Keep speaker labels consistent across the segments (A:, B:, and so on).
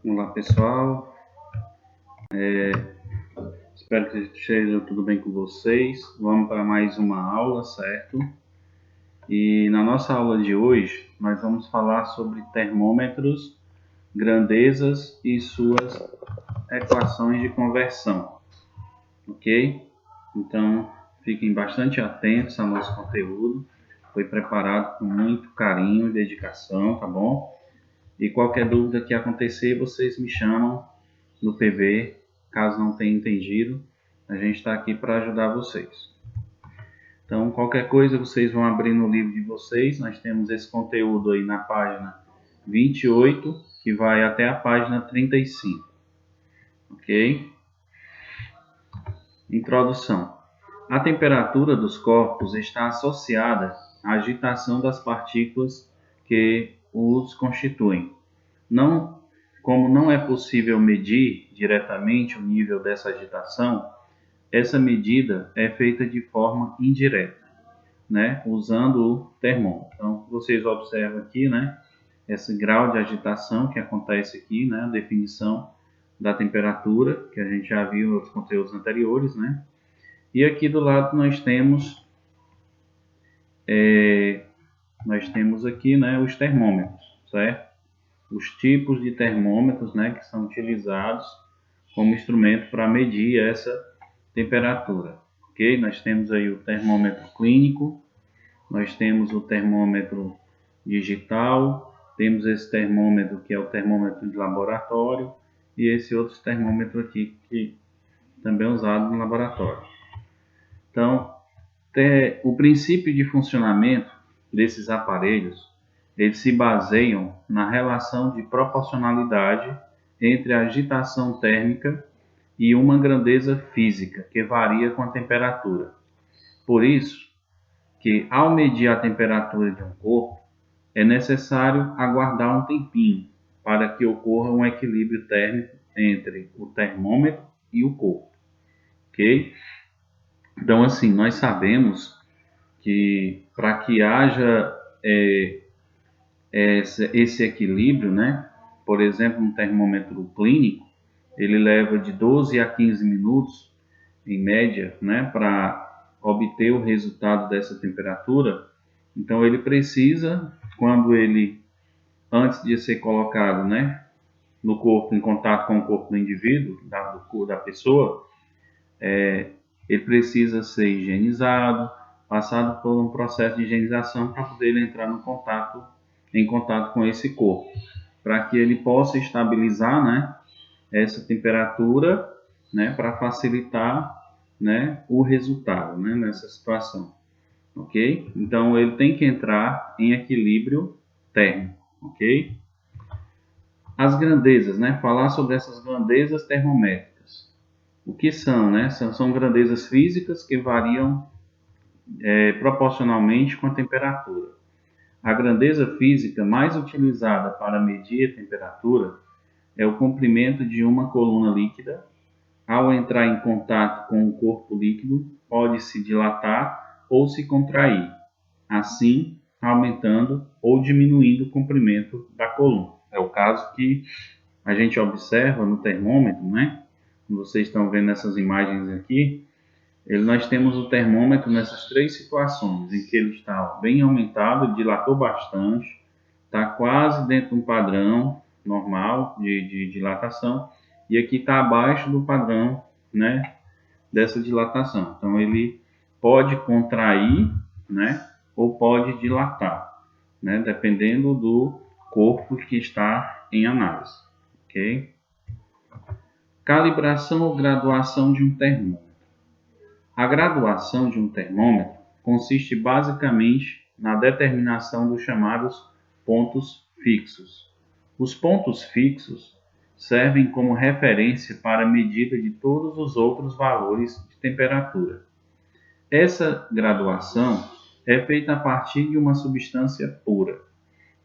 A: Olá pessoal, espero que esteja tudo bem com vocês. Vamos para mais uma aula, certo? E na nossa aula de hoje nós vamos falar sobre termômetros, grandezas e suas equações de conversão, ok? Então fiquem bastante atentos ao nosso conteúdo, foi preparado com muito carinho e dedicação, tá bom? E qualquer dúvida que acontecer, vocês me chamam no PV, caso não tenha entendido, a gente está aqui para ajudar vocês. Então, qualquer coisa, vocês vão abrir no livro de vocês, nós temos esse conteúdo aí na página 28, que vai até a página 35, ok? Introdução. A temperatura dos corpos está associada à agitação das partículas que os constituem. Como não é possível medir diretamente o nível dessa agitação, essa medida é feita de forma indireta, né, usando o termômetro. Então, vocês observam aqui, né, esse grau de agitação que acontece aqui, né, a definição da temperatura, que a gente já viu nos conteúdos anteriores, né, e aqui do lado nós temos aqui, né, os termômetros, certo? Os tipos de termômetros, né, que são utilizados como instrumento para medir essa temperatura, ok? Nós temos aí o termômetro clínico, nós temos o termômetro digital, temos esse termômetro que é o termômetro de laboratório e esse outro termômetro aqui que também é usado no laboratório. Então, o princípio de funcionamento desses aparelhos, eles se baseiam na relação de proporcionalidade entre a agitação térmica e uma grandeza física que varia com a temperatura. Por isso, que ao medir a temperatura de um corpo, é necessário aguardar um tempinho para que ocorra um equilíbrio térmico entre o termômetro e o corpo, ok? Então, assim, nós sabemos que para que haja esse equilíbrio, né? Por exemplo, um termômetro clínico, ele leva de 12 a 15 minutos, em média, né, para obter o resultado dessa temperatura. Então, ele precisa, antes de ser colocado, né, no corpo, em contato com o corpo do indivíduo, da pessoa, ele precisa ser higienizado, passado por um processo de higienização para poder ele entrar em contato com esse corpo, para que ele possa estabilizar, né, essa temperatura, né, para facilitar, né, o resultado, né, nessa situação, ok? Então ele tem que entrar em equilíbrio térmico, ok? As grandezas, né? Falar sobre essas grandezas termométricas. O que são, né? São grandezas físicas que variam proporcionalmente com a temperatura. A grandeza física mais utilizada para medir a temperatura é o comprimento de uma coluna líquida. Ao entrar em contato com o corpo líquido, pode se dilatar ou se contrair, assim aumentando ou diminuindo o comprimento da coluna. É o caso que a gente observa no termômetro, né? Como vocês estão vendo essas imagens aqui, nós temos o termômetro nessas três situações, em que ele está bem aumentado, dilatou bastante, está quase dentro de um padrão normal de dilatação, e aqui está abaixo do padrão, né, dessa dilatação. Então ele pode contrair, né, ou pode dilatar, né, dependendo do corpo que está em análise, ok? Calibração ou graduação de um termômetro. A graduação de um termômetro consiste basicamente na determinação dos chamados pontos fixos. Os pontos fixos servem como referência para a medida de todos os outros valores de temperatura. Essa graduação é feita a partir de uma substância pura.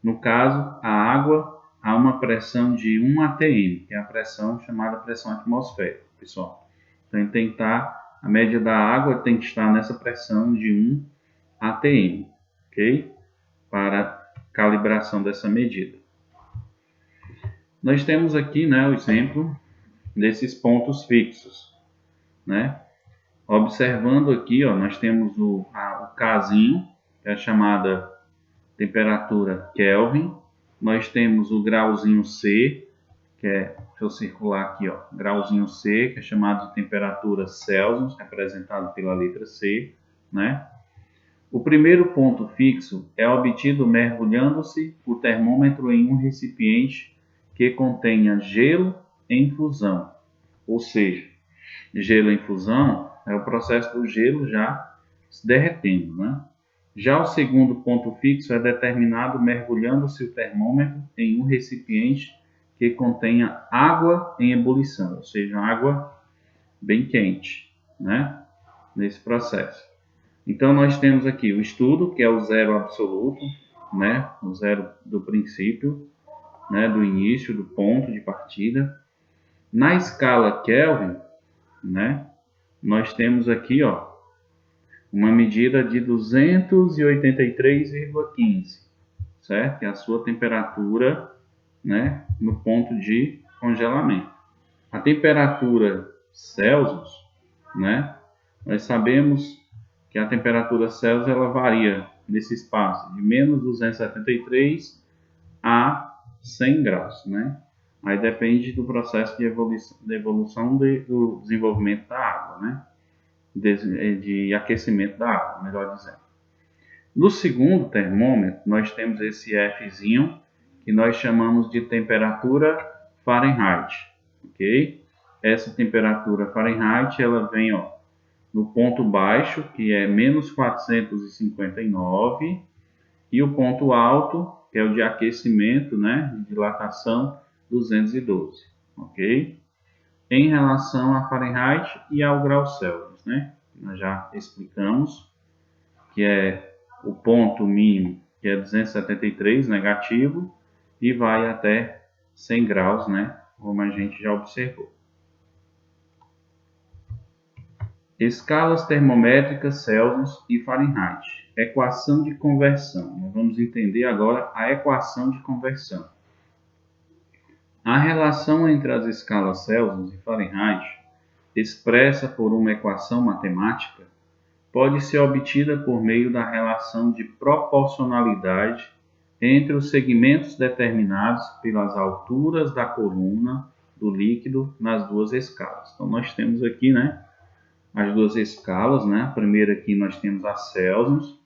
A: No caso, a água a uma pressão de 1 atm, que é a pressão chamada pressão atmosférica, pessoal. Então, a média da água tem que estar nessa pressão de 1 atm, ok? Para calibração dessa medida. Nós temos aqui, né, o exemplo desses pontos fixos, né? Observando aqui, ó, nós temos o Kzinho, que é a chamada temperatura Kelvin. Nós temos o grauzinho C, que é, deixa eu circular aqui, ó, grauzinho C, que é chamado de temperatura Celsius, representado pela letra C, né? O primeiro ponto fixo é obtido mergulhando-se o termômetro em um recipiente que contenha gelo em fusão, ou seja, gelo em fusão é o processo do gelo já se derretendo, né? Já o segundo ponto fixo é determinado mergulhando-se o termômetro em um recipiente que contenha água em ebulição, ou seja, água bem quente, né? Nesse processo. Então, nós temos aqui o estudo, que é o zero absoluto, né? O zero do princípio, né? Do início, do ponto de partida. Na escala Kelvin, né? Nós temos aqui, ó, uma medida de 283,15, certo? Que é a sua temperatura, né? No ponto de congelamento. A temperatura Celsius, né? Nós sabemos que a temperatura Celsius ela varia nesse espaço de menos 273 a 100 graus, né? Aí depende do processo de evolução do desenvolvimento da água, né? De aquecimento da água, melhor dizendo. No segundo termômetro, nós temos esse Fzinho, que nós chamamos de temperatura Fahrenheit, ok? Essa temperatura Fahrenheit, ela vem, ó, no ponto baixo, que é menos 459, e o ponto alto, que é o de aquecimento, né, de dilatação, 212, ok? Em relação a Fahrenheit e ao grau Celsius, né? Nós já explicamos que é o ponto mínimo, que é 273 negativo, e vai até 100 graus, né? Como a gente já observou. Escalas termométricas Celsius e Fahrenheit. Equação de conversão. Nós vamos entender agora a equação de conversão. A relação entre as escalas Celsius e Fahrenheit, expressa por uma equação matemática, pode ser obtida por meio da relação de proporcionalidade entre os segmentos determinados pelas alturas da coluna do líquido nas duas escalas. Então, nós temos aqui, né, as duas escalas, né? A primeira aqui nós temos a Celsius,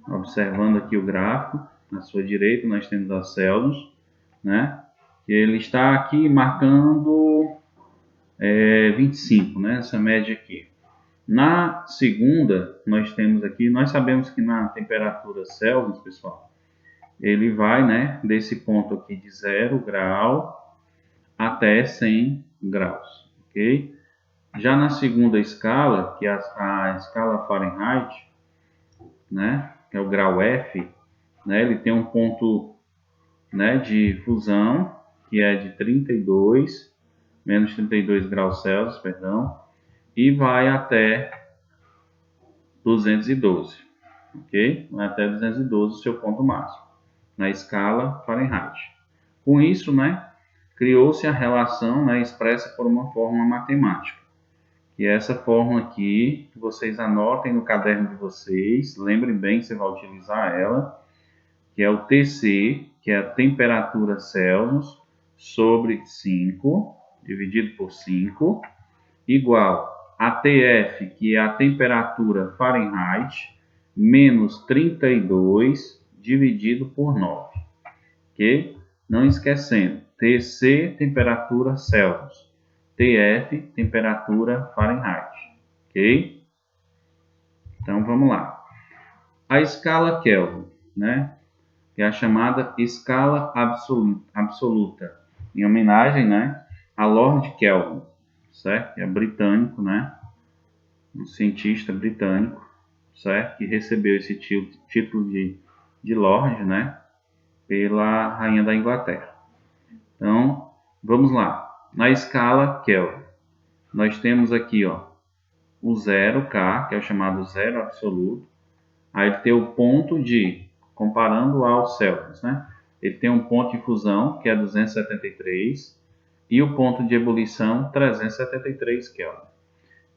A: observando aqui o gráfico, à sua direita nós temos a Celsius, né? Que ele está aqui marcando 25, né? Essa média aqui. Na segunda, nós temos aqui, nós sabemos que na temperatura Celsius, pessoal, ele vai, né, desse ponto aqui de 0 grau até 100 graus, ok? Já na segunda escala, que é a escala Fahrenheit, né, que é o grau F, né, ele tem um ponto, né, de fusão, que é de 32, menos 32 graus Celsius, perdão, e vai até 212, ok? Vai até 212 o seu ponto máximo, na escala Fahrenheit. Com isso, né, criou-se a relação, né, expressa por uma fórmula matemática. E essa fórmula aqui, que vocês anotem no caderno de vocês, lembrem bem que você vai utilizar ela, que é o Tc, que é a temperatura Celsius, sobre 5, dividido por 5, igual a Tf, que é a temperatura Fahrenheit, menos 32, dividido por 9. Ok? Não esquecendo, Tc, temperatura Celsius. Tf, temperatura Fahrenheit, ok? Então vamos lá. A escala Kelvin, né? Que é a chamada escala absoluta, em homenagem, né, a Lord Kelvin, certo? Que é britânico, né? Um cientista britânico, certo? Que recebeu esse título de Lord, né? Pela rainha da Inglaterra. Então, vamos lá. Na escala Kelvin, nós temos aqui, ó, o 0K, que é o chamado zero absoluto. Aí tem o ponto de, comparando ao Celsius, né? ele tem um ponto de fusão, que é 273, e o ponto de ebulição, 373 Kelvin.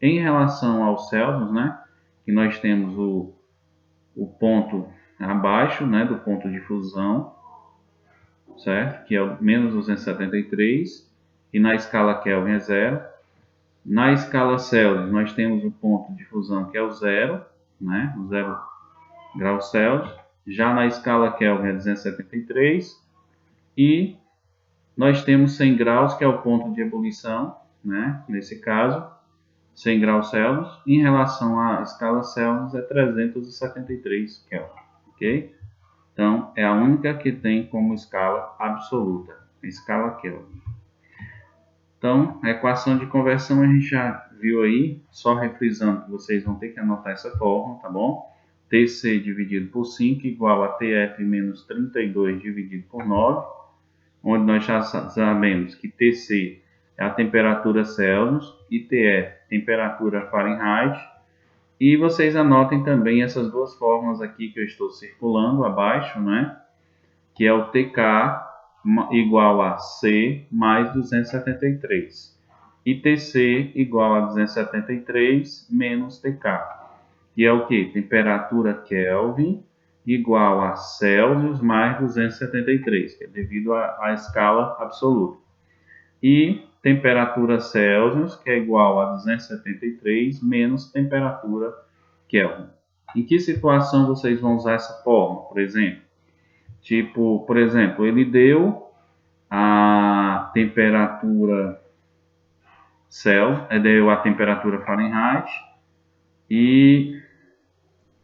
A: Em relação aos Celsius, né, que nós temos o ponto abaixo, né, do ponto de fusão, certo? Que é o menos 273, e na escala Kelvin é 0. Na escala Celsius, nós temos o ponto de fusão, que é o 0, né, o 0 graus Celsius. Já na escala Kelvin é 273, e nós temos 100 graus, que é o ponto de ebulição, né, nesse caso, 100 graus Celsius. Em relação à escala Celsius, é 373 Kelvin, ok? Então, é a única que tem como escala absoluta, a escala Kelvin. Então, a equação de conversão a gente já viu aí, só refrisando que vocês vão ter que anotar essa fórmula, tá bom? TC dividido por 5 igual a TF menos 32 dividido por 9, onde nós já sabemos que TC é a temperatura Celsius e TF, temperatura Fahrenheit. E vocês anotem também essas duas fórmulas aqui que eu estou circulando abaixo, né? Que é o TK igual a C mais 273 e TC igual a 273 menos TK, que é o que? Temperatura Kelvin igual a Celsius mais 273, que é devido à escala absoluta, e temperatura Celsius, que é igual a 273 menos temperatura Kelvin. Em que situação vocês vão usar essa fórmula, por exemplo? Tipo, por exemplo, ele deu a temperatura Celsius, deu a temperatura Fahrenheit, e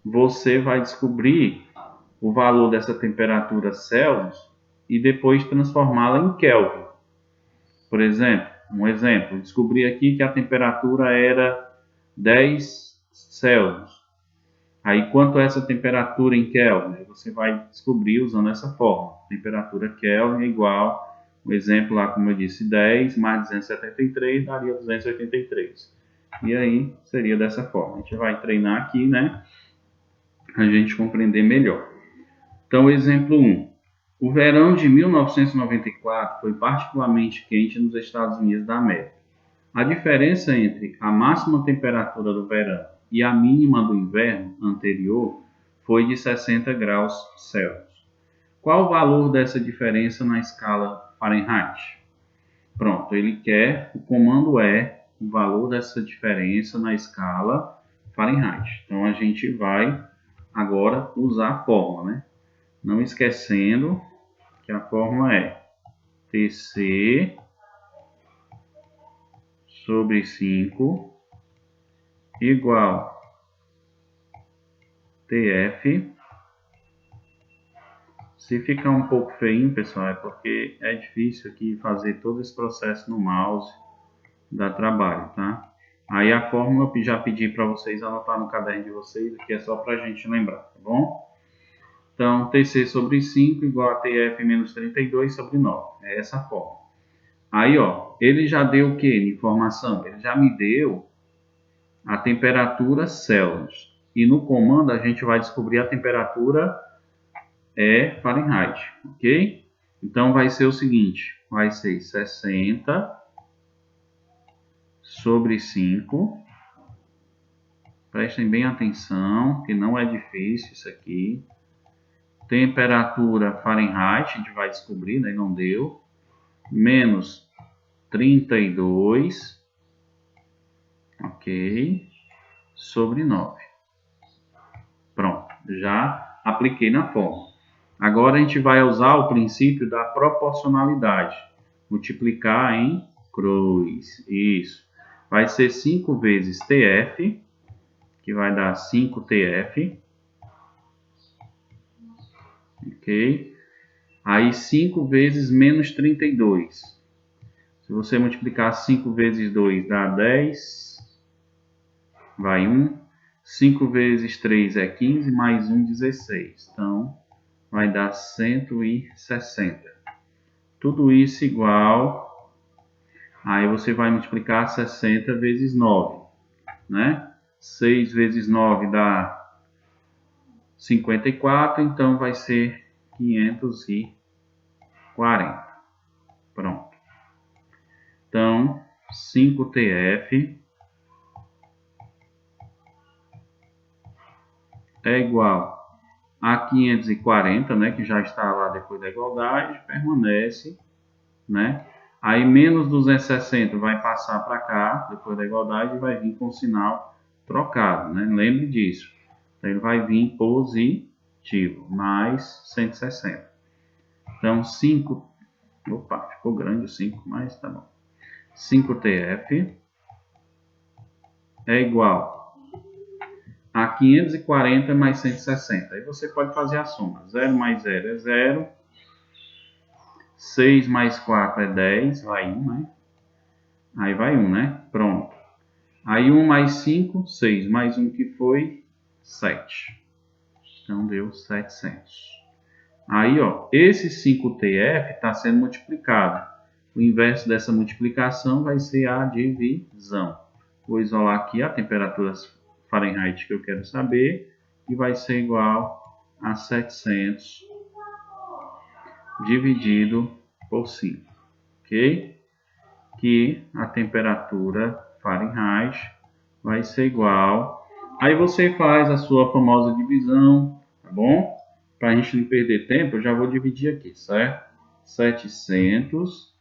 A: você vai descobrir o valor dessa temperatura Celsius e depois transformá-la em Kelvin. Por exemplo, descobri aqui que a temperatura era 10 Celsius. Aí, quanto é essa temperatura em Kelvin? Você vai descobrir usando essa fórmula. Temperatura Kelvin é igual, um exemplo lá, como eu disse, 10 mais 273 daria 283. E aí, seria dessa forma. A gente vai treinar aqui, né? A gente compreender melhor. Então, exemplo 1. O verão de 1994 foi particularmente quente nos Estados Unidos da América. A diferença entre a máxima temperatura do verão e a mínima do inverno anterior foi de 60 graus Celsius. Qual o valor dessa diferença na escala Fahrenheit? Pronto, ele quer, o comando é o valor dessa diferença na escala Fahrenheit. Então, a gente vai agora usar a fórmula, né? Não esquecendo que a fórmula é TC sobre 5 igual TF. Se ficar um pouco feinho, pessoal, é porque é difícil aqui fazer todo esse processo no mouse, dá trabalho, tá? Aí a fórmula eu já pedi para vocês anotar no caderno de vocês, que é só para a gente lembrar, tá bom? Então, TC sobre 5 igual a TF menos 32 sobre 9. É essa a fórmula. Aí, ó, ele já deu o que de informação? Ele já me deu a temperatura Celsius. E no comando a gente vai descobrir a temperatura Fahrenheit, ok? Então vai ser o seguinte, vai ser 60 sobre 5. Prestem bem atenção, que não é difícil isso aqui. Temperatura Fahrenheit, a gente vai descobrir, né? Não deu. Menos 32, ok? Sobre 9. Pronto, já apliquei na fórmula. Agora a gente vai usar o princípio da proporcionalidade. Multiplicar em cruz. Isso. Vai ser 5 vezes TF, que vai dar 5 TF. Ok? Aí 5 vezes menos 32. Se você multiplicar 5 vezes 2 dá 10. Vai 1. 5 vezes 3 é 15, mais 1, 16. Então, vai dar 160. Tudo isso igual. Aí você vai multiplicar 60 vezes 9, né? 6 vezes 9 dá 54, então vai ser 540. 40. Pronto. Então, 5TF é igual a 540, né, que já está lá depois da igualdade, permanece, né? Aí menos 260 vai passar para cá, depois da igualdade, e vai vir com o sinal trocado, né? Lembre disso. Então, ele vai vir positivo, mais 160. Então, 5... Opa, ficou grande o 5, mas tá bom. 5TF é igual a 540 mais 160. Aí você pode fazer a soma. 0 mais 0 é 0. 6 mais 4 é 10. Vai 1, né? Aí vai 1, né? Pronto. Aí 1 mais 5, 6. Mais 1 que foi 7. Então deu 700. Aí, ó, esse 5TF está sendo multiplicado. O inverso dessa multiplicação vai ser a divisão. Vou isolar aqui a temperatura Fahrenheit que eu quero saber e vai ser igual a 700 dividido por 5, ok? Que a temperatura Fahrenheit vai ser igual. Aí você faz a sua famosa divisão, tá bom? Para a gente não perder tempo, eu já vou dividir aqui, certo? 700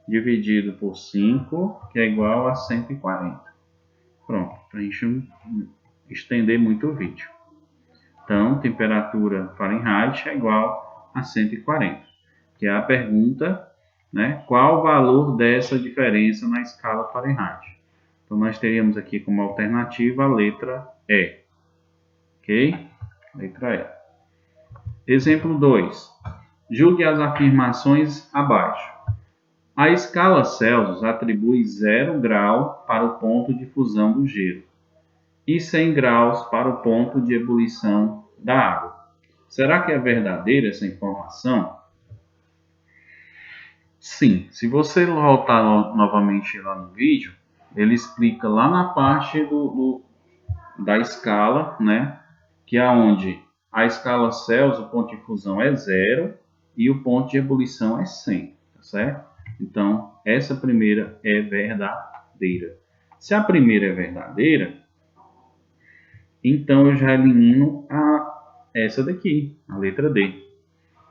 A: dividido por 5, que é igual a 140. Pronto, para a gente não estender muito o vídeo. Então, temperatura Fahrenheit é igual a 140, que é a pergunta, né? Qual o valor dessa diferença na escala Fahrenheit? Então, nós teríamos aqui como alternativa a letra E, ok? Letra E. Exemplo 2. Julgue as afirmações abaixo. A escala Celsius atribui 0 grau para o ponto de fusão do gelo e 100 graus para o ponto de ebulição da água. Será que é verdadeira essa informação? Sim, se você voltar novamente lá no vídeo, ele explica lá na parte da escala, né? Que é onde a escala Celsius, o ponto de fusão é 0 e o ponto de ebulição é 100, tá certo? Então, essa primeira é verdadeira. Se a primeira é verdadeira, então eu já elimino essa daqui, a letra D,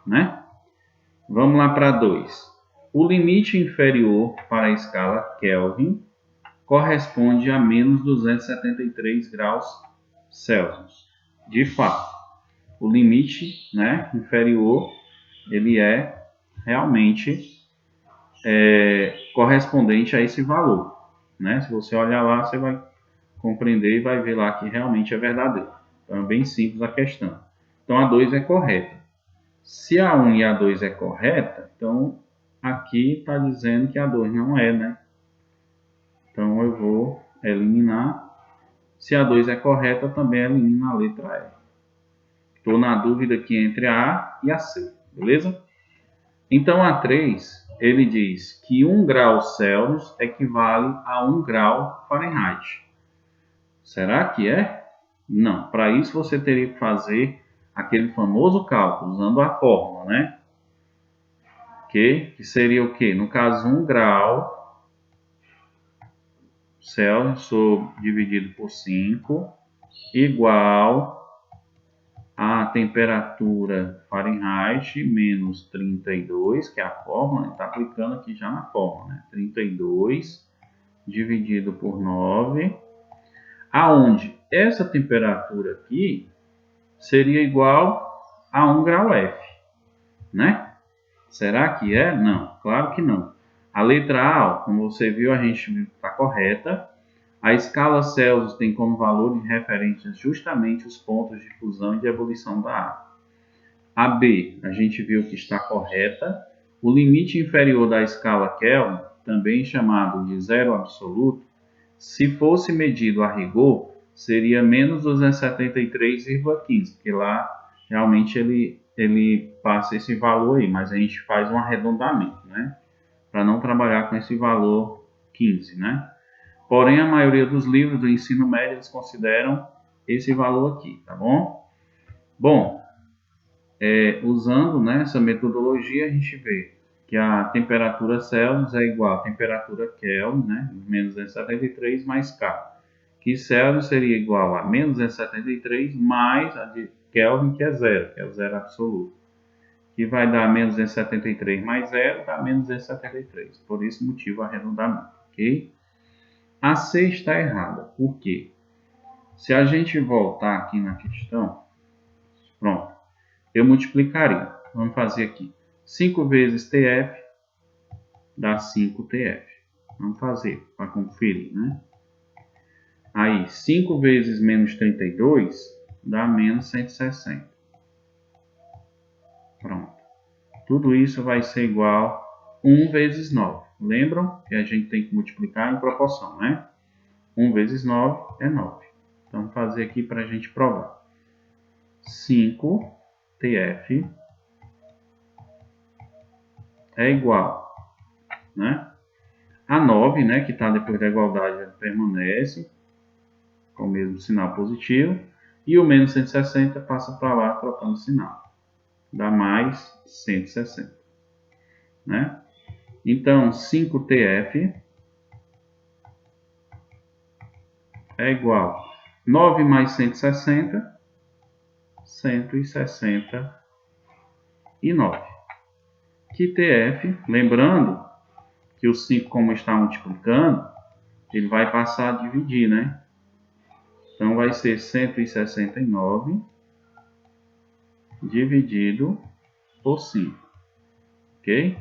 A: né? Vamos lá para 2. O limite inferior para a escala Kelvin corresponde a menos 273 graus Celsius. De fato, o limite, né, inferior, ele é realmente correspondente a esse valor, né? Se você olhar lá, você vai compreender e vai ver lá que realmente é verdadeiro. Então é bem simples a questão. Então a 2 é correta. Se a 1 e a 2 é correta, então aqui está dizendo que a 2 não é, né? Então eu vou eliminar. Se a 2 é correta, também elimino a letra E. Estou na dúvida aqui entre a A e a C, beleza? Então a 3, ele diz que 1 grau Celsius equivale a 1 grau Fahrenheit. Será que é? Não. Para isso você teria que fazer aquele famoso cálculo, usando a fórmula, né? Que seria o quê? No caso, 1 grau Celsius dividido por 5 igual a temperatura Fahrenheit menos 32, que é a fórmula, está aplicando aqui já na fórmula, né? 32 dividido por 9, aonde essa temperatura aqui seria igual a 1 grau F, né? Será que é? Não, claro que não. A letra A, como você viu, a gente está correta. A escala Celsius tem como valor de referência justamente os pontos de fusão e de ebulição da água. A B, a gente viu que está correta. O limite inferior da escala Kelvin, também chamado de zero absoluto, se fosse medido a rigor, seria menos 273,15, porque lá realmente ele passa esse valor aí, mas a gente faz um arredondamento, né? Para não trabalhar com esse valor 15, né? Porém, a maioria dos livros do ensino médio, eles consideram esse valor aqui, tá bom? Bom, usando, né, essa metodologia, a gente vê que a temperatura Celsius é igual à temperatura Kelvin, né? Menos 273 mais K. Que Celsius seria igual a menos 273 mais a de Kelvin, que é o zero absoluto. Que vai dar menos 273 mais zero, dá menos 273. Por esse motivo, arredondamento, ok? A C está errada. Por quê? Se a gente voltar aqui na questão, pronto, eu multiplicaria. Vamos fazer aqui. 5 vezes TF dá 5 TF. Vamos fazer para conferir, né? Aí, 5 vezes menos 32 dá menos 160. Pronto. Tudo isso vai ser igual a 1 vezes 9. Lembram que a gente tem que multiplicar em proporção, né? 1 vezes 9 é 9. Então, vou fazer aqui para a gente provar. 5 TF é igual, né, a 9, né, que está depois da igualdade, permanece com o mesmo sinal positivo. E o menos 160 passa para lá, trocando sinal. Dá mais 160. Né? Então, 5TF é igual a 9 mais 160, 169. Que TF, lembrando que o 5, como está multiplicando, ele vai passar a dividir, né? Então, vai ser 169 dividido por 5. Ok?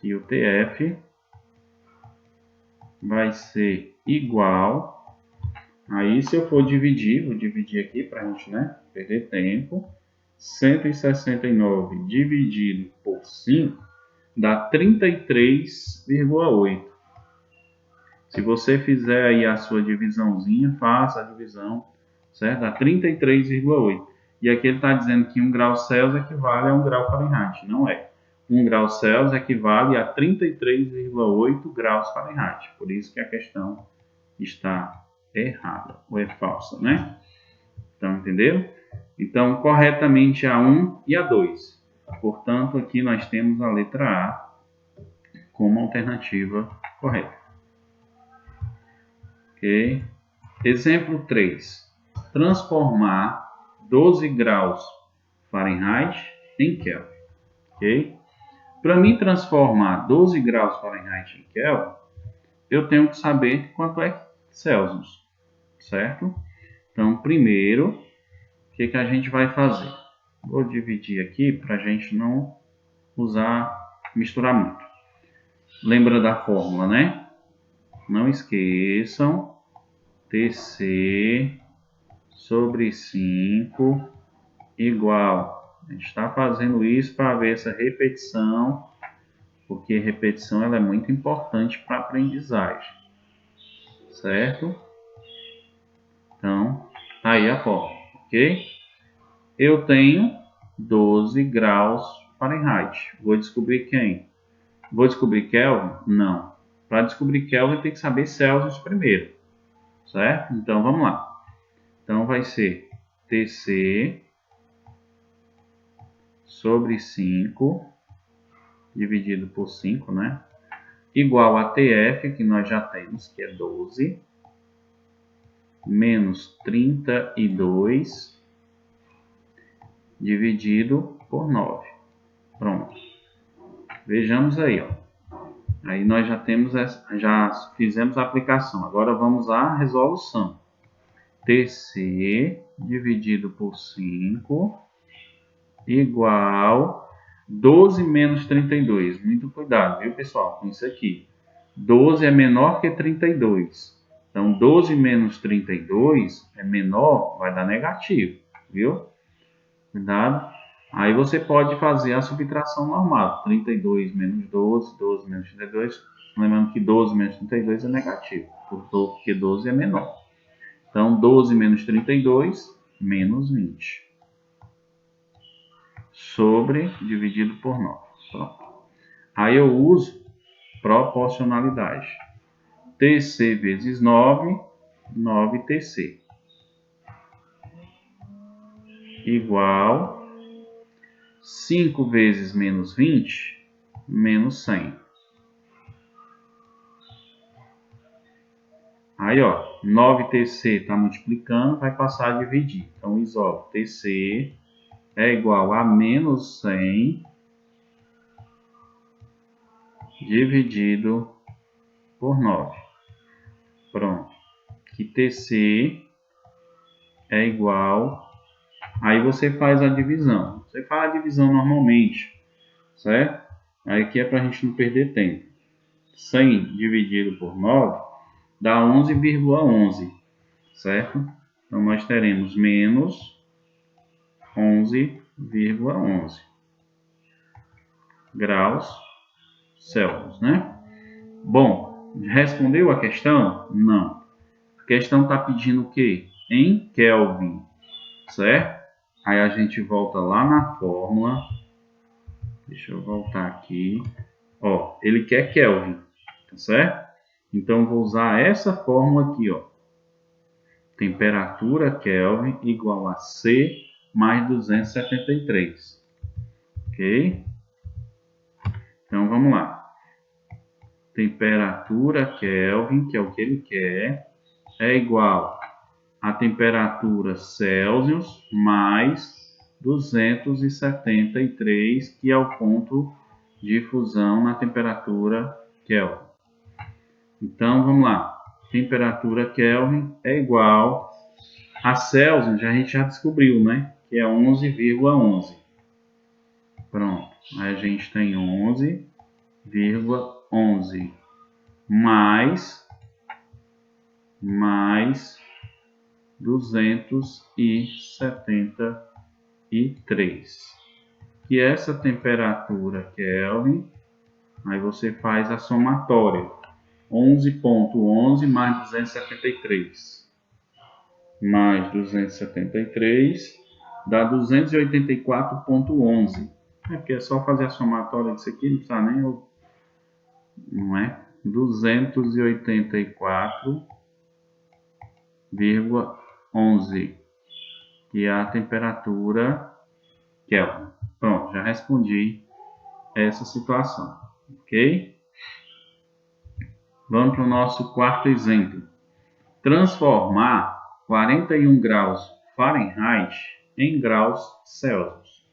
A: E o TF vai ser igual. Aí, se eu for dividir, vou dividir aqui para a gente, né, perder tempo. 169 dividido por 5 dá 33,8. Se você fizer aí a sua divisãozinha, faça a divisão, certo? Dá 33,8. E aqui ele está dizendo que 1 grau Celsius equivale a 1 grau Fahrenheit. Não é. 1 grau Celsius equivale a 33,8 graus Fahrenheit. Por isso que a questão está errada, ou é falsa, né? Então, entenderam? Então, corretamente a 1 e a 2. Portanto, aqui nós temos a letra A como alternativa correta. Ok? Exemplo 3. Transformar 12 graus Fahrenheit em Kelvin. Ok? Para mim transformar 12 graus Fahrenheit em Kelvin, eu tenho que saber quanto é Celsius, certo? Então, primeiro, o que a gente vai fazer? Vou dividir aqui para a gente não misturar muito. Lembra da fórmula, né? Não esqueçam, TC sobre 5 igual. A gente está fazendo isso para ver essa repetição, porque repetição ela é muito importante para a aprendizagem, certo? Então, tá aí a fórmula, ok? Eu tenho 12 graus Fahrenheit. Vou descobrir quem? Vou descobrir Kelvin? Não. Para descobrir Kelvin tem que saber Celsius primeiro, certo? Então, vamos lá. Então, vai ser TC sobre 5 dividido por 5, né? Igual a TF, que nós já temos, que é 12, menos 32 dividido por 9. Pronto. Vejamos aí, ó. Aí nós já fizemos a aplicação. Agora vamos à resolução. TC dividido por 5 igual 12 menos 32. Muito cuidado, viu, pessoal, com isso aqui. 12 é menor que 32. Então, 12 menos 32 é menor, vai dar negativo, viu? Cuidado. Aí você pode fazer a subtração normal. 32 menos 12, 12 menos 32. Lembrando que 12 menos 32 é negativo, porque 12 é menor. Então, 12 menos 32, menos 20. Sobre, dividido por 9. Pronto. Aí eu uso proporcionalidade. TC vezes 9, 9TC. Igual 5 vezes menos 20, menos 100. Aí, ó, 9TC está multiplicando, vai passar a dividir. Então, isolo TC é igual a menos 100 dividido por 9. Pronto. Que TC é igual... Aí você faz a divisão. Você faz a divisão normalmente, certo? Aí aqui é para a gente não perder tempo. 100 dividido por 9 dá 11,11, certo? Então, nós teremos menos 11,11 graus Celsius, né? Bom, respondeu a questão? Não. A questão está pedindo o quê? Em Kelvin, certo? Aí a gente volta lá na fórmula. Deixa eu voltar aqui. Ó, ele quer Kelvin, tá certo? Então, vou usar essa fórmula aqui, ó. Temperatura Kelvin igual a C mais 273. Ok? Então, vamos lá. Temperatura Kelvin, que é o que ele quer, é igual a temperatura Celsius mais 273, que é o ponto de fusão na temperatura Kelvin. Então, vamos lá. Temperatura Kelvin é igual a Celsius, a gente já descobriu, né? Que é 11,11. Pronto. Aí a gente tem 11,11 mais 273. E essa temperatura Kelvin, aí você faz a somatória. 11,11 mais 273. Mais 273 dá 284,11. É porque é só fazer a somatória disso aqui, não precisa nem... Não é? 284,11, que é a temperatura Kelvin. Pronto, já respondi essa situação, ok? Vamos para o nosso quarto exemplo. Transformar 41 graus Fahrenheit em graus Celsius.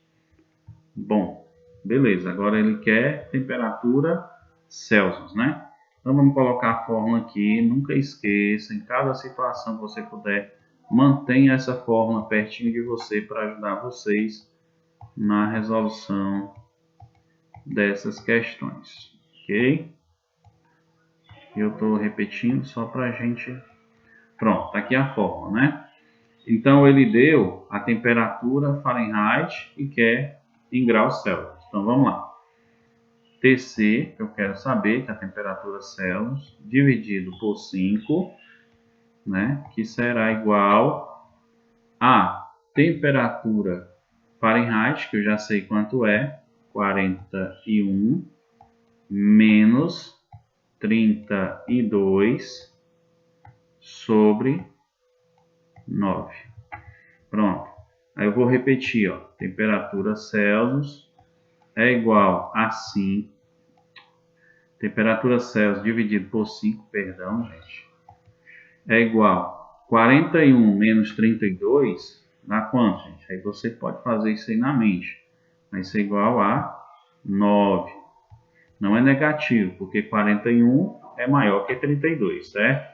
A: Bom, beleza. Agora ele quer temperatura Celsius, né? Então vamos colocar a fórmula aqui. Nunca esqueça, em cada situação que você puder, mantenha essa fórmula pertinho de você para ajudar vocês na resolução dessas questões, ok? Eu estou repetindo só para a gente... Pronto, tá aqui a fórmula, né? Então, ele deu a temperatura Fahrenheit e quer em graus Celsius. Então, vamos lá. TC, eu quero saber que a temperatura Celsius, dividido por 5, né? Que será igual a temperatura Fahrenheit, que eu já sei quanto é, 41, menos 32 sobre 9. Pronto. Aí eu vou repetir, ó. Temperatura Celsius é igual a 5. Temperatura Celsius dividido por 5, perdão, gente. É igual a 41 menos 32, dá quanto, gente? Aí você pode fazer isso aí na mente. Vai ser igual a 9. Não é negativo, porque 41 é maior que 32, certo?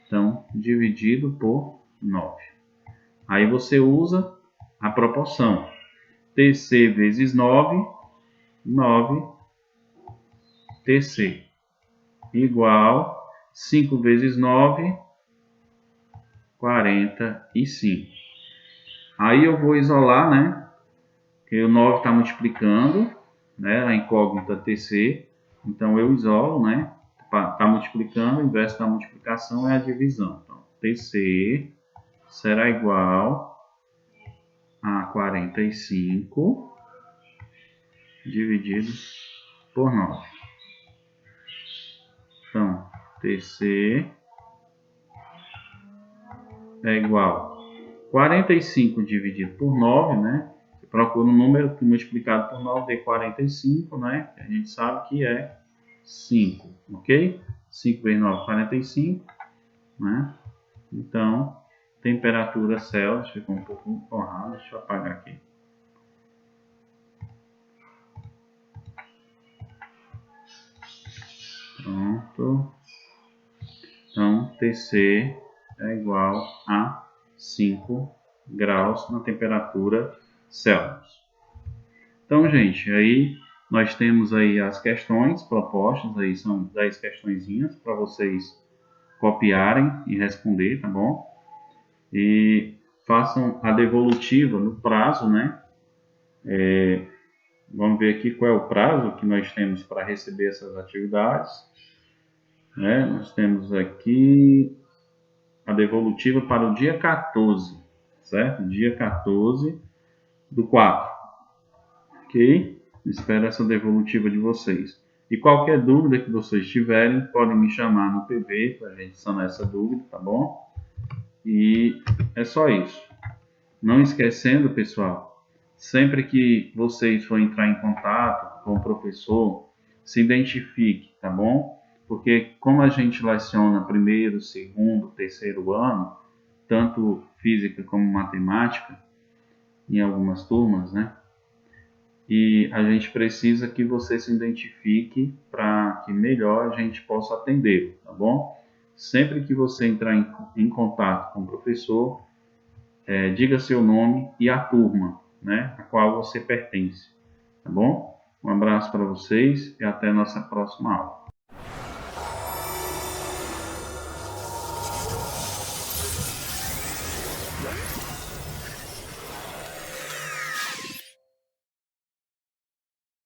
A: Então, dividido por 9. Aí você usa a proporção. TC vezes 9, 9TC. Igual 5 vezes 9, 45. Aí eu vou isolar, né? Porque o 9 está multiplicando, né? A incógnita TC. Então eu isolo, né? Está multiplicando, o inverso da multiplicação é a divisão. Então, TC será igual a 45 dividido por 9. Então, TC é igual a 45 dividido por 9, né? Você procura um número multiplicado por 9 dê 45, né? A gente sabe que é 5, ok? 5 vezes 9, 45, né? Então, temperatura Celsius, ficou um pouco borrado, deixa eu apagar aqui. Pronto. Então, TC é igual a 5 graus na temperatura Celsius. Então, gente, aí nós temos aí as questões propostas, aí são 10 questõezinhas para vocês copiarem e responder, tá bom? E façam a devolutiva no prazo, né? Vamos ver aqui qual é o prazo que nós temos para receber essas atividades. Né? Nós temos aqui a devolutiva para o dia 14, certo? Dia 14 do 4, ok? Espero essa devolutiva de vocês. E qualquer dúvida que vocês tiverem, podem me chamar no PV para a gente sanar essa dúvida, tá bom? E é só isso. Não esquecendo, pessoal, sempre que vocês forem entrar em contato com o professor, se identifique, tá bom? Porque como a gente leciona primeiro, segundo, terceiro ano, tanto física como matemática, em algumas turmas, né? E a gente precisa que você se identifique para que melhor a gente possa atendê-lo, tá bom? Sempre que você entrar em contato com o professor, diga seu nome e a turma, né, a qual você pertence, tá bom? Um abraço para vocês e até a nossa próxima aula.